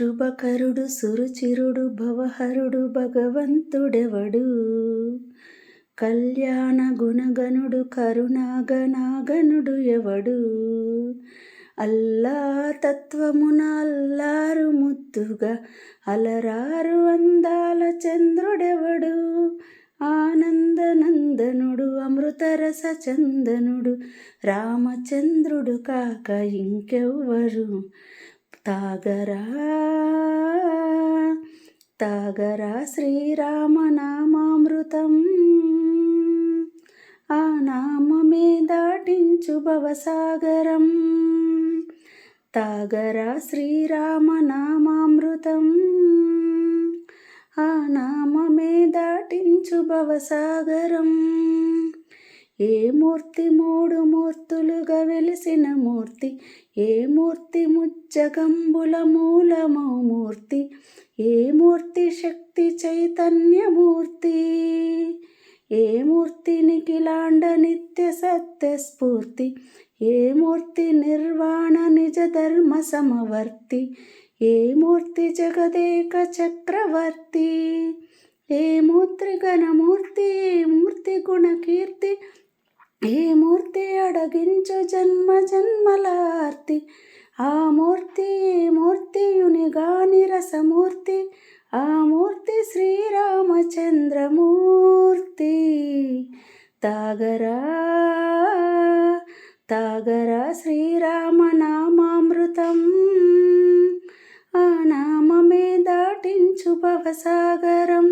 శుభకరుడు సురుచిరుడు భవహరుడు భగవంతుడెవడు, కళ్యాణ గుణగణుడు కరుణాగణాగణుడు ఎవడు, అల్లా తత్వమున అల్లారు ముద్దుగా అలరారు అందాల చంద్రుడెవడు, ఆనందనందనుడు అమృతరస చందనుడు రామచంద్రుడు కాక ఇంకెవ్వరు. తాగరా తాగరా శ్రీరామనామామృతం, ఆ నామమే దాటించు భవసాగరం. తాగరా శ్రీరామనామామృతం, ఆ నామమే దాటించు భవసాగరం. ఏ మూర్తి మూడు మూర్తులుగా వెలిసిన మూర్తి, ఏ మూర్తి ముజ్జగంబుల మూలమో మూర్తి, ఏ మూర్తి శక్తి చైతన్యమూర్తి, ఏ మూర్తి నిఖిలాండ నిత్య సత్య స్ఫూర్తి, ఏ మూర్తి నిర్వాణ నిజ ధర్మ సమవర్తి, ఏ మూర్తి జగదేక చక్రవర్తి, ఏ మూర్తి ఘనమూర్తి, ఏ మూర్తి గుణకీర్తి, ఏ మూర్తి అడగించు జన్మ జన్మలార్తి, ఆ మూర్తి ఏ మూర్తి యునిగాని రసమూర్తి, ఆ మూర్తి శ్రీరామచంద్రమూర్తి. తాగరా తాగరా శ్రీరామనామామృతం, ఆ నామమే దాటించు భవసాగరం.